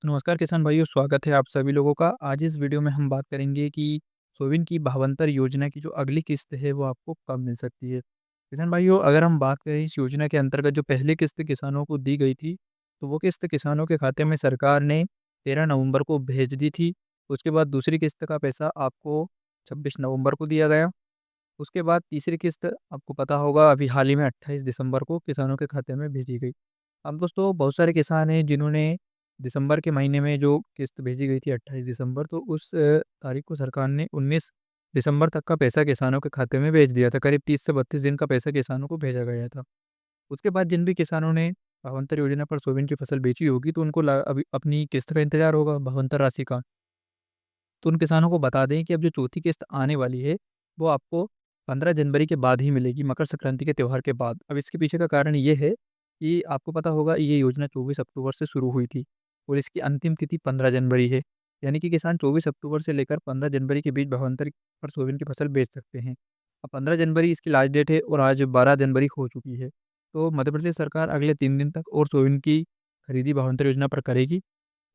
नमस्कार किसान भाइयों, स्वागत है आप सभी लोगों का। आज इस वीडियो में हम बात करेंगे कि सोयाबीन की भावांतर योजना की जो अगली किस्त है वो आपको कब मिल सकती है। किसान भाइयों, अगर हम बात करें इस योजना के अंतर्गत जो पहली किस्त किसानों को दी गई थी, तो वो किस्त किसानों के खाते में सरकार ने 13 नवंबर को भेज दी थी। उसके बाद दूसरी किस्त का पैसा आपको 26 नवंबर को दिया गया। उसके बाद तीसरी किस्त आपको पता होगा अभी हाल ही में 28 दिसंबर को किसानों के खाते में भेजी गई। अब दोस्तों बहुत सारे किसान हैं जिन्होंने दिसंबर के महीने में जो किस्त भेजी गई थी 28 दिसंबर, तो उस तारीख को सरकार ने 19 दिसंबर तक का पैसा किसानों के खाते में भेज दिया था। करीब 30 से 32 दिन का पैसा किसानों को भेजा गया था। उसके बाद जिन भी किसानों ने भावांतर योजना पर सोयाबीन की फसल बेची होगी, तो उनको अभी अपनी किस्त का इंतजार होगा भावांतर राशि का। तो उन किसानों को बता दें कि अब जो चौथी किस्त आने वाली है, वो आपको 15 जनवरी के बाद ही मिलेगी, मकर संक्रांति के त्योहार के बाद। अब इसके पीछे का कारण ये है कि आपको पता होगा ये योजना 24 अक्टूबर से शुरू हुई थी और इसकी अंतिम तिथि 15 जनवरी है। यानी कि किसान 24 अक्टूबर से लेकर 15 जनवरी के बीच भावांतर पर सोयाबीन की फसल बेच सकते हैं। अब 15 जनवरी इसकी लास्ट डेट है और आज 12 जनवरी हो चुकी है। तो मध्य प्रदेश सरकार अगले 3 दिन तक और सोयाबीन की खरीदी भावांतर योजना पर करेगी।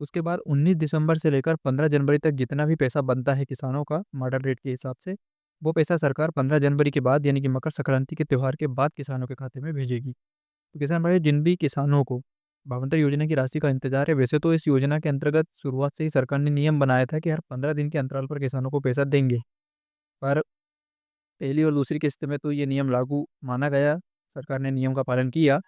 उसके बाद 19 दिसंबर से लेकर 15 जनवरी तक जितना भी पैसा बनता है किसानों का मॉडल रेट के हिसाब से, वो पैसा सरकार 15 जनवरी के बाद यानी कि मकर संक्रांति के त्योहार के बाद किसानों के खाते में भेजेगी। तो किसान भाई, जिन भी किसानों को भावांतर योजना की राशि का इंतजार है, वैसे तो इस योजना के अंतर्गत शुरुआत से ही सरकार ने नियम बनाया था कि हर 15 दिन के अंतराल पर किसानों को पैसा देंगे। पर पहली और दूसरी किस्त में तो ये नियम लागू माना गया, सरकार ने नियम का पालन किया।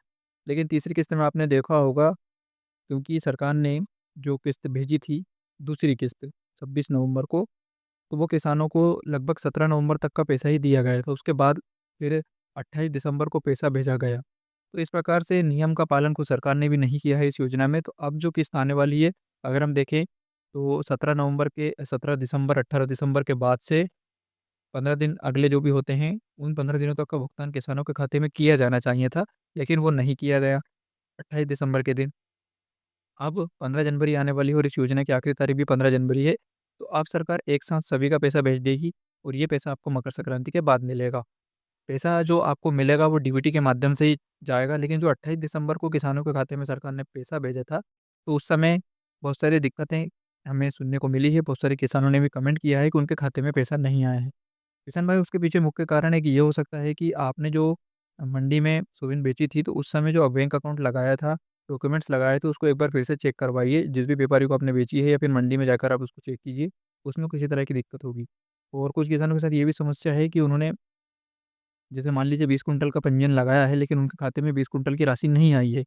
लेकिन तीसरी किस्त में आपने देखा होगा, क्योंकि सरकार ने जो किस्त भेजी थी, दूसरी किस्त 26 नवंबर को, तो वो किसानों को लगभग 17 नवंबर तक का पैसा ही दिया गया था। उसके बाद फिर 28 दिसंबर को पैसा भेजा गया। तो इस प्रकार से नियम का पालन कुछ सरकार ने भी नहीं किया है इस योजना में। तो अब जो किस्त आने वाली है, अगर हम देखें तो 17 दिसंबर, 18 दिसंबर के बाद से 15 दिन अगले जो भी होते हैं, उन 15 दिनों तक का भुगतान किसानों के खाते में किया जाना चाहिए था, लेकिन वो नहीं किया गया 28 दिसंबर के दिन। अब 15 जनवरी आने वाली है और इस योजना की आखिरी तारीख भी 15 जनवरी है। तो अब सरकार एक साथ सभी का पैसा भेज देगी और ये पैसा आपको मकर संक्रांति के बाद मिलेगा। पैसा जो आपको मिलेगा वो डीबीटी के माध्यम से ही जाएगा, लेकिन जो 28 दिसंबर को किसानों के खाते में सरकार ने पैसा भेजा था, तो उस समय बहुत सारी दिक्कतें हमें सुनने को मिली है। बहुत सारे किसानों ने भी कमेंट किया है कि उनके खाते में पैसा नहीं आया है। किसान भाई, उसके पीछे मुख्य कारण है कि ये हो सकता है कि आपने जो मंडी में सोयाबीन बेची थी, तो उस समय जो बैंक अकाउंट लगाया था, डॉक्यूमेंट्स लगाए थे, उसको एक बार फिर से चेक करवाइए। जिस भी व्यापारी को आपने बेची है या फिर मंडी में जाकर आप उसको चेक कीजिए, उसमें किसी तरह की दिक्कत होगी। और कुछ किसानों के साथ ये भी समस्या है कि उन्होंने, जैसे मान लीजिए 20 कुंटल का पंजीयन लगाया है, लेकिन उनके खाते में 20 कुंटल की राशि नहीं आई है।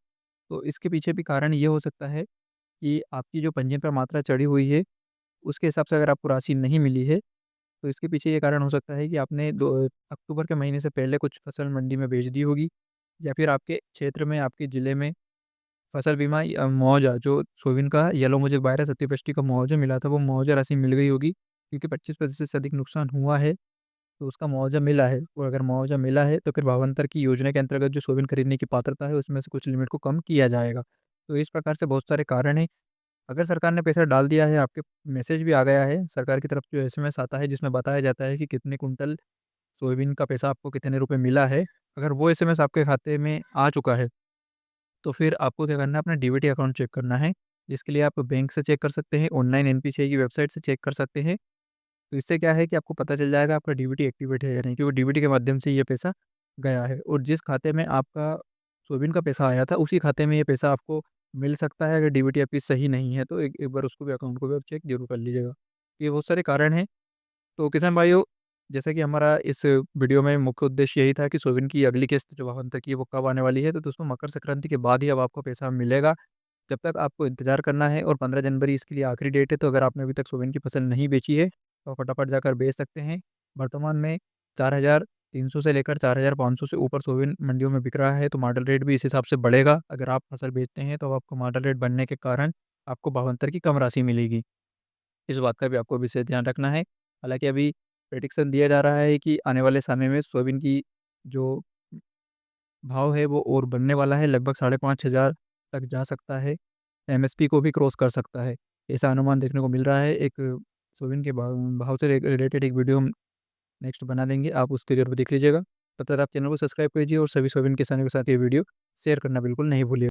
तो इसके पीछे भी कारण ये हो सकता है कि आपकी जो पंजीयन पर मात्रा चढ़ी हुई है, उसके हिसाब से अगर आपको राशि नहीं मिली है, तो इसके पीछे ये कारण हो सकता है कि आपने अक्टूबर के महीने से पहले कुछ फसल मंडी में बेच दी होगी, या फिर आपके क्षेत्र में, आपके ज़िले में फसल बीमा मुआवजा जो सोयाबीन का येलो मोजेक वायरस अतिवृष्टि का मुआवजा मिला था, वो मुआवजा राशि मिल गई होगी, क्योंकि 25% से अधिक नुकसान हुआ है, तो उसका मुआवजा मिला है। और अगर मुआवजा मिला है, तो फिर भावांतर की योजना के अंतर्गत जो सोयाबीन खरीदने की पात्रता है, उसमें से कुछ लिमिट को कम किया जाएगा। तो इस प्रकार से बहुत सारे कारण हैं। अगर सरकार ने पैसा डाल दिया है, आपके मैसेज भी आ गया है, सरकार की तरफ जो एसएमएस आता है जिसमें बताया जाता है कि कितने कुंटल सोयाबीन का पैसा आपको कितने रुपए मिला है, अगर वो एसएमएस आपके खाते में आ चुका है, तो फिर आपको क्या करना है, अपना डीबीटी अकाउंट चेक करना है, जिसके लिए आप बैंक से चेक कर सकते हैं, ऑनलाइन एनपीसीआई की वेबसाइट से चेक कर सकते हैं। तो इससे क्या है कि आपको पता चल जाएगा आपका डीबीटी एक्टिवेट है या नहीं, क्योंकि डीबीटी के माध्यम से ये पैसा गया है और जिस खाते में आपका सोयाबीन का पैसा आया था, उसी खाते में ये पैसा आपको मिल सकता है। अगर डीबीटी आपकी सही नहीं है, तो एक एक बार उसको भी, अकाउंट को भी आप चेक ज़रूर कर लीजिएगा। ये बहुत सारे कारण हैं। तो किसान भाइयों, जैसा कि हमारा इस वीडियो में मुख्य उद्देश्य यही था कि सोयाबीन की अगली किस्त जो भावांतर की है, वो कब आने वाली है। तो दोस्तों, मकर संक्रांति के बाद ही अब आपको पैसा मिलेगा। जब तक आपको इंतज़ार करना है और 15 जनवरी इसके लिए आखिरी डेट है। तो अगर आपने अभी तक सोयाबीन की फसल नहीं बेची है, तो आप फटाफट जाकर बेच सकते हैं। वर्तमान में 4,300 से लेकर 4,500 से ऊपर सोयाबीन मंडियों में बिक रहा है, तो मॉडल रेट भी इस हिसाब से बढ़ेगा। अगर आप फसल बेचते हैं, तो आपको मॉडल रेट बढ़ने के कारण आपको भावांतर की कम राशि मिलेगी। इस बात का भी आपको विशेष ध्यान रखना है। हालाँकि अभी प्रेडिक्शन दिया जा रहा है कि आने वाले समय में सोयाबीन की जो भाव है वो और बढ़ने वाला है, लगभग 5,500 तक जा सकता है। एमएसपी को भी क्रॉस कर सकता है। ऐसा अनुमान देखने को मिल रहा है। एक सोयाबीन के भाव भाव से रिलेटेड एक वीडियो हम नेक्स्ट बना देंगे, आप उसके ज़रूर देख लीजिएगा। तब तक आप चैनल को सब्सक्राइब कीजिए और सभी सोयाबीन किसानों के साथ ये वीडियो शेयर करना बिल्कुल नहीं भूलिएगा।